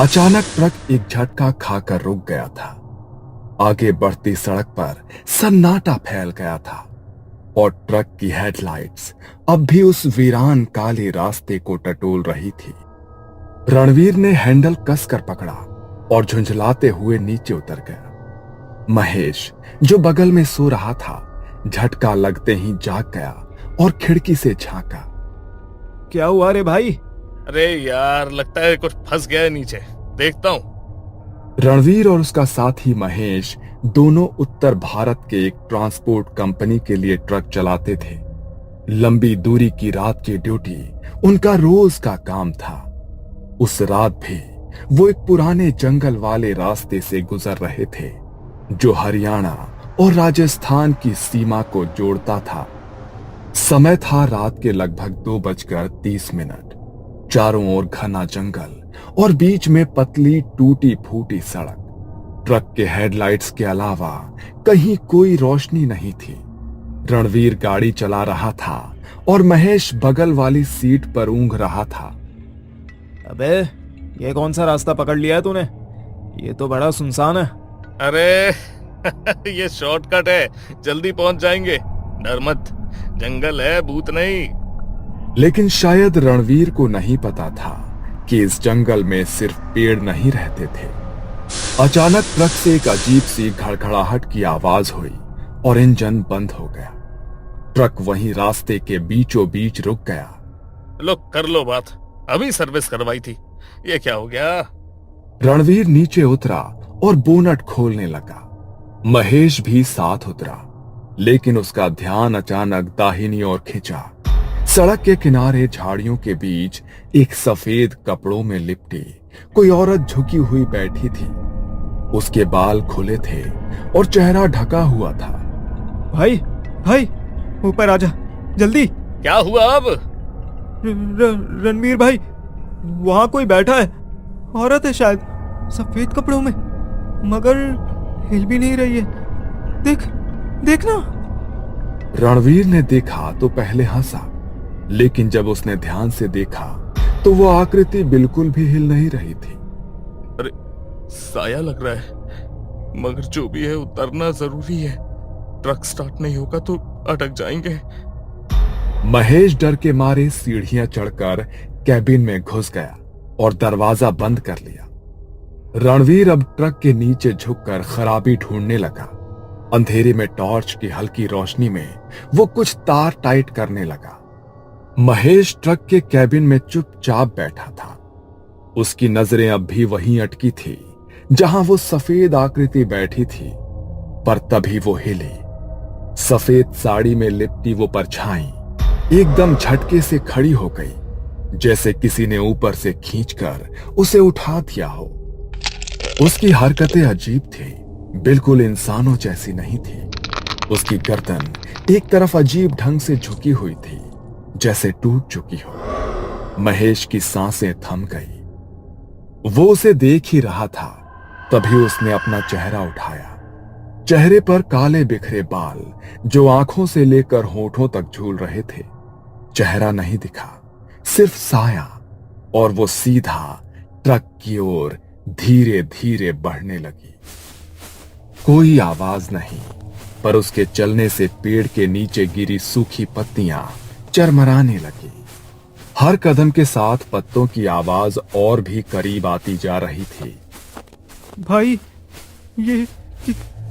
अचानक ट्रक एक झटका खाकर रुक गया था। आगे बढ़ती सड़क पर सन्नाटा फैल गया था और ट्रक की हेडलाइट्स अब भी उस वीरान काले रास्ते को टटोल रही थी। रणवीर ने हैंडल कसकर पकड़ा और झुंझलाते हुए नीचे उतर गया। महेश, जो बगल में सो रहा था, झटका लगते ही जाग गया और खिड़की से झांका। क्या हुआ रे भाई? अरे यार, लगता है कुछ फंस गया है नीचे, देखता हूं। रणवीर और उसका साथी महेश दोनों उत्तर भारत के एक ट्रांसपोर्ट कंपनी के लिए ट्रक चलाते थे। लंबी दूरी की रात की ड्यूटी उनका रोज का काम था। उस रात भी वो एक पुराने जंगल वाले रास्ते से गुजर रहे थे जो हरियाणा और राजस्थान की सीमा को जोड़ता था। समय था रात के लगभग 2:30। चारों ओर घना जंगल और बीच में पतली टूटी फूटी सड़क। ट्रक के हेडलाइट्स के अलावा कहीं कोई रोशनी नहीं थी। रणवीर गाड़ी चला रहा था और महेश बगल वाली सीट पर ऊँघ रहा था। अबे, ये कौन सा रास्ता पकड़ लिया है तूने? ये तो बड़ा सुनसान है। अरे ये शॉर्टकट है, जल्दी पहुंच जाएंगे। डर मत, जंगल है, भूत नहीं। लेकिन शायद रणवीर को नहीं पता था कि इस जंगल में सिर्फ पेड़ नहीं रहते थे। अचानक ट्रक से एक अजीब सी घड़घड़ाहट की आवाज हुई और इंजन बंद हो गया। ट्रक वहीं रास्ते के बीचों बीच रुक गया। लो, कर लो बात, अभी सर्विस करवाई थी, ये क्या हो गया? रणवीर नीचे उतरा और बोनट खोलने लगा। महेश भी साथ उतरा, लेकिन उसका ध्यान अचानक दाहिनी ओर खिंचा। सड़क के किनारे झाड़ियों के बीच एक सफेद कपड़ों में लिपटी कोई औरत झुकी हुई बैठी थी। उसके बाल खुले थे और चेहरा ढका हुआ था। भाई भाई, ऊपर आजा जल्दी। क्या हुआ अब? रणवीर भाई, वहां कोई बैठा है। औरत है शायद, सफेद कपड़ों में, मगर हिल भी नहीं रही है। देखना। रणवीर ने देखा तो पहले हंसा, लेकिन जब उसने ध्यान से देखा तो वो आकृति बिल्कुल भी हिल नहीं रही थी। अरे, साया लग रहा है, मगर जो भी है उतरना जरूरी है। ट्रक स्टार्ट नहीं होगा तो अटक जाएंगे। महेश डर के मारे सीढ़ियां चढ़कर कैबिन में घुस गया और दरवाजा बंद कर लिया। रणवीर अब ट्रक के नीचे झुककर खराबी ढूंढने लगा। अंधेरे में टॉर्च की हल्की रोशनी में वो कुछ तार टाइट करने लगा। महेश ट्रक के कैबिन में चुपचाप बैठा था। उसकी नजरें अब भी वहीं अटकी थी जहां वो सफेद आकृति बैठी थी। पर तभी वो हिली। सफेद साड़ी में लिपटी वो परछाई एकदम झटके से खड़ी हो गई, जैसे किसी ने ऊपर से खींचकर उसे उठा दिया हो। उसकी हरकतें अजीब थी, बिल्कुल इंसानों जैसी नहीं थी। उसकी गर्दन एक तरफ अजीब ढंग से झुकी हुई थी, जैसे टूट चुकी हो। महेश की सांसें थम गई। वो उसे देख ही रहा था, तभी उसने अपना चेहरा उठाया। चेहरे पर काले बिखरे बाल जो आंखों से लेकर होठों तक झूल रहे थे। चेहरा नहीं दिखा, सिर्फ साया, और वो सीधा ट्रक की ओर धीरे धीरे बढ़ने लगी। कोई आवाज नहीं, पर उसके चलने से पेड़ के नीचे गिरी सूखी पत्तियां चरमराने लगी। हर कदम के साथ पत्तों की आवाज और भी करीब आती जा रही थी। भाई, ये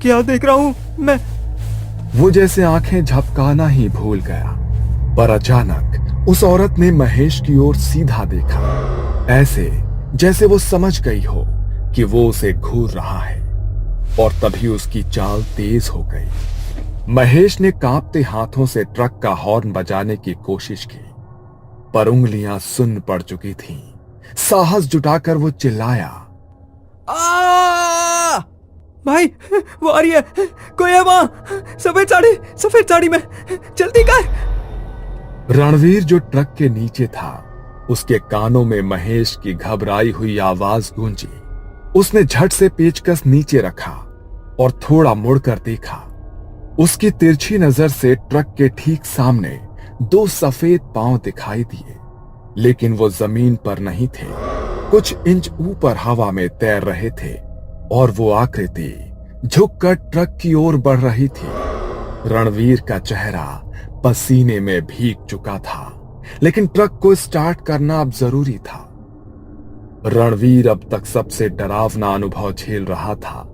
क्या देख रहा हूं मैं? वो जैसे आंखें झपकाना ही भूल गया, पर अचानक उस औरत ने महेश की ओर सीधा देखा, ऐसे जैसे वो समझ गई हो कि वो उसे घूर रहा है। और तभी उसकी चाल तेज हो गई। महेश ने कांपते हाथों से ट्रक का हॉर्न बजाने की कोशिश की, पर उंगलियां सुन्न पड़ चुकी थीं। साहस जुटाकर वो चिल्लाया, आ! भाई, वो आ रही है, कोई है वहां, सफेद साड़ी में, जल्दी कर। रणवीर जो ट्रक के नीचे था, उसके कानों में महेश की घबराई हुई आवाज गूंजी। उसने झट से पेचकस नीचे रखा और थोड़ा मुड़कर देखा। उसकी तिरछी नजर से ट्रक के ठीक सामने दो सफेद पांव दिखाई दिए, लेकिन वो जमीन पर नहीं थे। कुछ इंच ऊपर हवा में तैर रहे थे और वो आकृति झुककर ट्रक की ओर बढ़ रही थी। रणवीर का चेहरा पसीने में भीग चुका था, लेकिन ट्रक को स्टार्ट करना अब जरूरी था। रणवीर अब तक सबसे डरावना अनुभव झेल रहा था।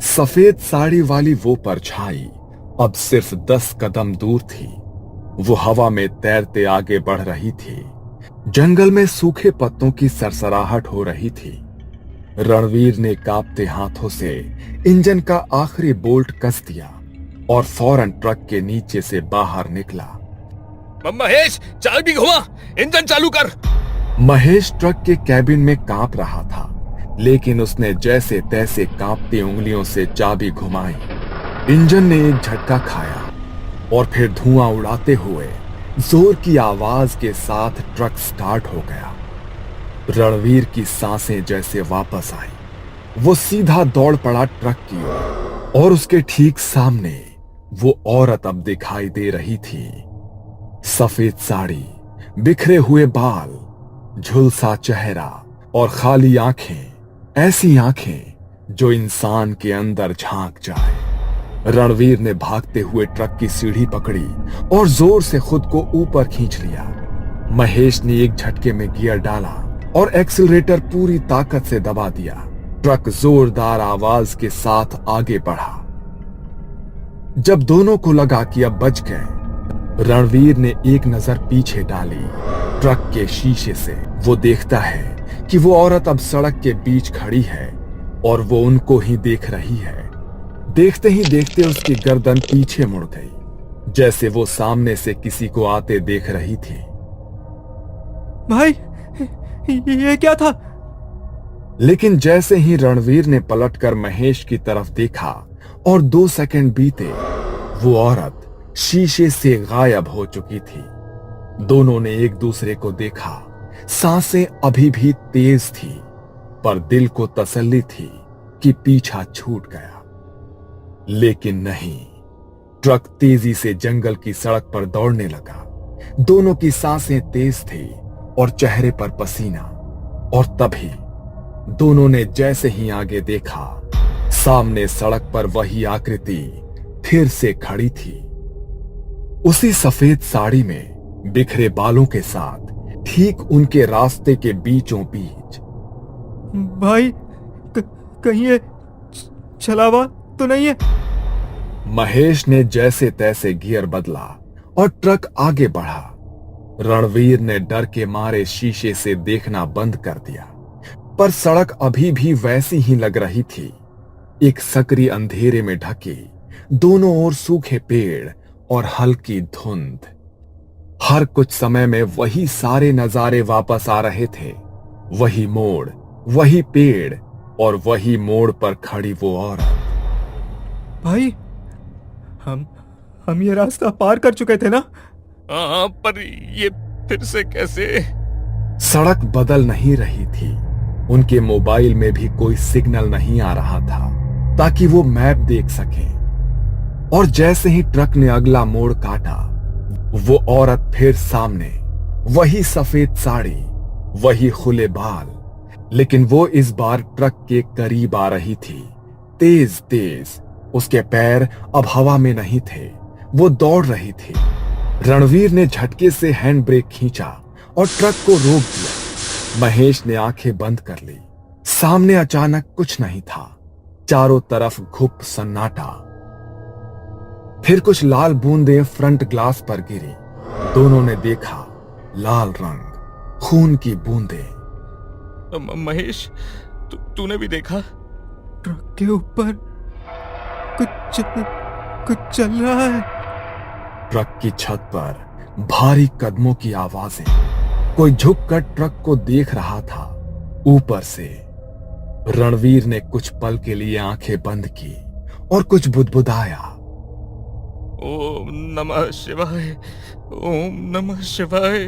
सफेद साड़ी वाली वो परछाई अब सिर्फ 10 कदम दूर थी। वो हवा में तैरते आगे बढ़ रही थी। जंगल में सूखे पत्तों की सरसराहट हो रही थी। रणवीर ने कांपते हाथों से इंजन का आखिरी बोल्ट कस दिया और फौरन ट्रक के नीचे से बाहर निकला। महेश, चाल भी घुमा, इंजन चालू कर। महेश ट्रक के कैबिन में कांप रहा था, लेकिन उसने जैसे तैसे कांपती उंगलियों से चाबी घुमाई। इंजन ने एक झटका खाया और फिर धुआं उड़ाते हुए जोर की आवाज के साथ ट्रक स्टार्ट हो गया। रणवीर की सांसें जैसे वापस आई। वो सीधा दौड़ पड़ा ट्रक की ओर और उसके ठीक सामने वो औरत अब दिखाई दे रही थी। सफेद साड़ी, बिखरे हुए बाल, झुलसा चेहरा और खाली आंखें, ऐसी आंखें जो इंसान के अंदर झांक जाए। रणवीर ने भागते हुए ट्रक की सीढ़ी पकड़ी और जोर से खुद को ऊपर खींच लिया। महेश ने एक झटके में गियर डाला और एक्सीलरेटर पूरी ताकत से दबा दिया। ट्रक जोरदार आवाज के साथ आगे बढ़ा। जब दोनों को लगा कि अब बच गए, रणवीर ने एक नजर पीछे डाली। ट्रक के शीशे से वो देखता है कि वो औरत अब सड़क के बीच खड़ी है और वो उनको ही देख रही है। देखते ही देखते उसकी गर्दन पीछे मुड़ गई, जैसे वो सामने से किसी को आते देख रही थी। भाई, ये क्या था? लेकिन जैसे ही रणवीर ने पलटकर महेश की तरफ देखा और 2 सेकंड बीते, वो औरत शीशे से गायब हो चुकी थी। दोनों ने एक दूसरे को देखा। सांसें अभी भी तेज थी, पर दिल को तसल्ली थी कि पीछा छूट गया। लेकिन नहीं, ट्रक तेजी से जंगल की सड़क पर दौड़ने लगा। दोनों की सांसें तेज थी और चेहरे पर पसीना। और तभी दोनों ने जैसे ही आगे देखा, सामने सड़क पर वही आकृति फिर से खड़ी थी, उसी सफेद साड़ी में बिखरे बालों के साथ, ठीक उनके रास्ते के बीचों बीच। भाई, कहीं ये छलावा तो नहीं है? महेश ने जैसे तैसे गियर बदला और ट्रक आगे बढ़ा। रणवीर ने डर के मारे शीशे से देखना बंद कर दिया, पर सड़क अभी भी वैसी ही लग रही थी, एक सकरी अंधेरे में ढकी, दोनों ओर सूखे पेड़ और हल्की धुंध। हर कुछ समय में वही सारे नजारे वापस आ रहे थे। वही मोड़, वही पेड़ और वही मोड़ पर खड़ी वो औरत। भाई, हम ये रास्ता पार कर चुके थे ना? हाँ, पर ये फिर से कैसे? सड़क बदल नहीं रही थी। उनके मोबाइल में भी कोई सिग्नल नहीं आ रहा था ताकि वो मैप देख सकें। और जैसे ही ट्रक ने अगला मोड़ काटा, वो औरत फिर सामने, वही सफेद साड़ी, वही खुले बाल, लेकिन वो इस बार ट्रक के करीब आ रही थी, तेज तेज। उसके पैर अब हवा में नहीं थे, वो दौड़ रही थी। रणवीर ने झटके से हैंड ब्रेक खींचा और ट्रक को रोक दिया। महेश ने आंखें बंद कर ली। सामने अचानक कुछ नहीं था, चारों तरफ घुप सन्नाटा। फिर कुछ लाल बूंदें फ्रंट ग्लास पर गिरी। दोनों ने देखा, लाल रंग, खून की बूंदें। महेश, तूने भी देखा? ट्रक के ऊपर कुछ चल रहा है। ट्रक की छत पर भारी कदमों की आवाजें। कोई झुककर ट्रक को देख रहा था ऊपर से। रणवीर ने कुछ पल के लिए आंखें बंद की और कुछ बुदबुदाया। ओम नमः शिवाय, ओम नमः शिवाय,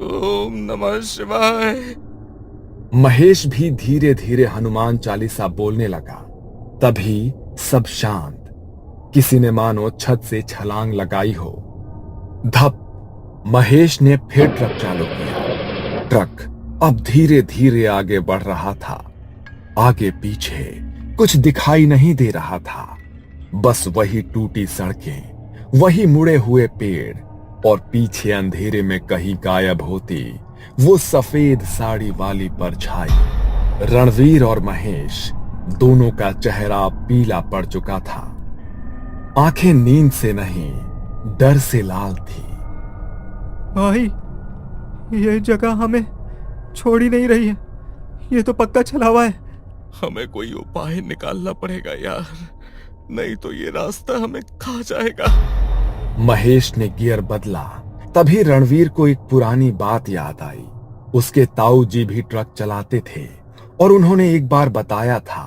ओम नमः शिवाय। महेश भी धीरे धीरे हनुमान चालीसा बोलने लगा। तभी सब शांत। किसी ने मानो छत से छलांग लगाई हो। धप! महेश ने फिर ट्रक चालू किया। ट्रक अब धीरे धीरे आगे बढ़ रहा था। आगे पीछे कुछ दिखाई नहीं दे रहा था, बस वही टूटी सड़कें, वही मुड़े हुए पेड़ और पीछे अंधेरे में कहीं गायब होती वो सफेद साड़ी वाली परछाई। रणवीर और महेश दोनों का चेहरा पीला पड़ चुका था। आंखें नींद से नहीं, डर से लाल थी। भाई, ये जगह हमें छोड़ ही नहीं रही है। ये तो पक्का चला हुआ है। हमें कोई उपाय निकालना पड़ेगा यार, नहीं तो ये रास्ता हमें खा जाएगा। महेश ने गियर बदला। तभी रणवीर को एक पुरानी बात याद आई। उसके ताऊ जी भी ट्रक चलाते थे और उन्होंने एक बार बताया था,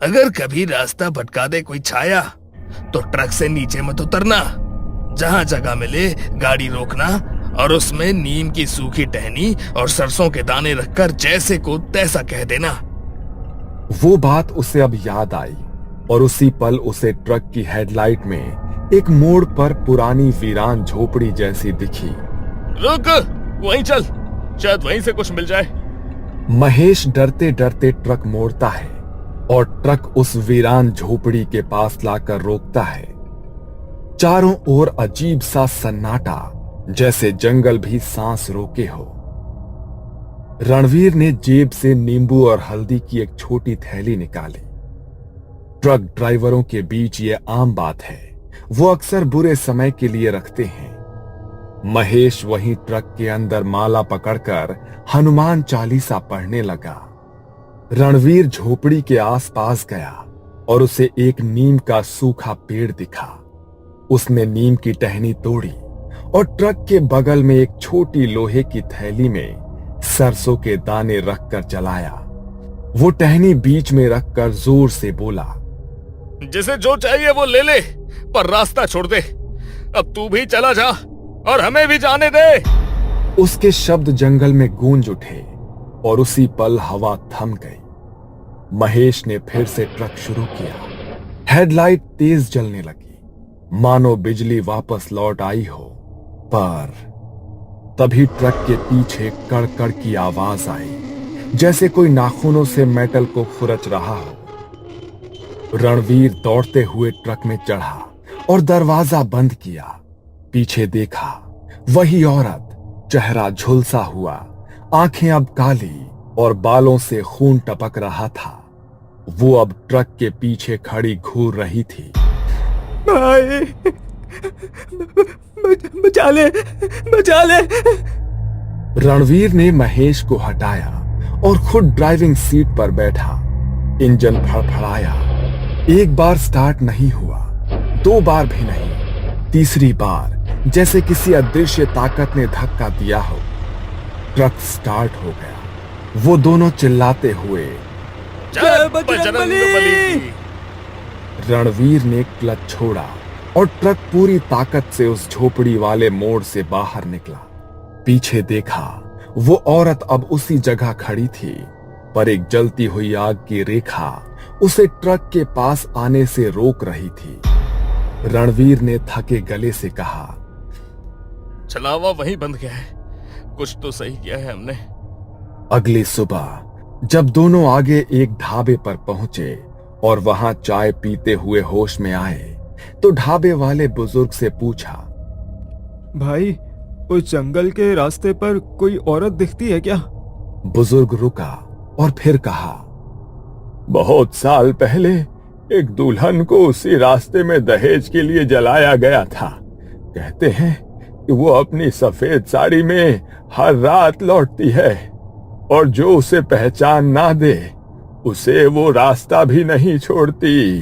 अगर कभी रास्ता भटका दे कोई छाया तो ट्रक से नीचे मत उतरना। जहां जगह मिले गाड़ी रोकना और उसमें नीम की सूखी टहनी और सरसों के दाने रखकर जैसे को तैसा कह देना। वो बात उसे अब याद आई और उसी पल उसे ट्रक की हेडलाइट में एक मोड़ पर पुरानी वीरान झोपड़ी जैसी दिखी। रुक, वहीं चल, शायद वहीं से कुछ मिल जाए। महेश डरते डरते ट्रक मोड़ता है और ट्रक उस वीरान झोपड़ी के पास लाकर रोकता है। चारों ओर अजीब सा सन्नाटा, जैसे जंगल भी सांस रोके हो। रणवीर ने जेब से नींबू और हल्दी की एक छोटी थैली निकाली। ट्रक ड्राइवरों के बीच ये आम बात है, वो अक्सर बुरे समय के लिए रखते हैं। महेश वहीं ट्रक के अंदर माला पकड़कर हनुमान चालीसा पढ़ने लगा। रणवीर झोपड़ी के आसपास गया और उसे एक नीम का सूखा पेड़ दिखा। उसने नीम की टहनी तोड़ी और ट्रक के बगल में एक छोटी लोहे की थैली में सरसों के दाने रखकर जलाया। वो टहनी बीच में रखकर जोर से बोला, जिसे जो चाहिए वो ले ले, पर रास्ता छोड़ दे। अब तू भी चला जा और हमें भी जाने दे। उसके शब्द जंगल में गूंज उठे और उसी पल हवा थम गई। महेश ने फिर से ट्रक शुरू किया। हेडलाइट तेज जलने लगी, मानो बिजली वापस लौट आई हो। पर तभी ट्रक के पीछे कड़कड़ की आवाज आई, जैसे कोई नाखूनों से मेटल को खुरच रहा हो। रणवीर दौड़ते हुए ट्रक में चढ़ा और दरवाजा बंद किया। पीछे देखा, वही औरत, चेहरा झुलसा हुआ, आंखें अब काली और बालों से खून टपक रहा था। वो अब ट्रक के पीछे खड़ी घूर रही थी। भाई, बचा ले, बचा ले। रणवीर ने महेश को हटाया और खुद ड्राइविंग सीट पर बैठा। इंजन फड़फड़ाया। एक बार स्टार्ट नहीं हुआ, दो बार भी नहीं, तीसरी बार जैसे किसी अदृश्य ताकत ने धक्का दिया हो। ट्रक स्टार्ट हो गया। वो दोनों चिल्लाते हुए, जय बजरंगबली। रणवीर ने क्लच छोड़ा और ट्रक पूरी ताकत से उस झोपड़ी वाले मोड़ से बाहर निकला। पीछे देखा, वो औरत अब उसी जगह खड़ी थी, पर एक जलती हुई आग की रेखा उसे ट्रक के पास आने से रोक रही थी। रणवीर ने थके गले से कहा, चलावा वहीं बंद गया है, कुछ तो सही किया है हमने। अगली सुबह जब दोनों आगे एक ढाबे पर पहुंचे और वहां चाय पीते हुए होश में आए, तो ढाबे वाले बुजुर्ग से पूछा, भाई, उस जंगल के रास्ते पर कोई औरत दिखती है क्या? बुजुर्ग रुका और फिर कहा, बहुत साल पहले एक दुल्हन को उसी रास्ते में दहेज के लिए जलाया गया था। कहते हैं कि वो अपनी सफेद साड़ी में हर रात लौटती है और जो उसे पहचान ना दे उसे वो रास्ता भी नहीं छोड़ती।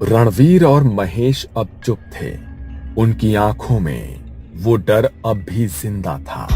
रणवीर और महेश अब चुप थे। उनकी आंखों में वो डर अब भी जिंदा था।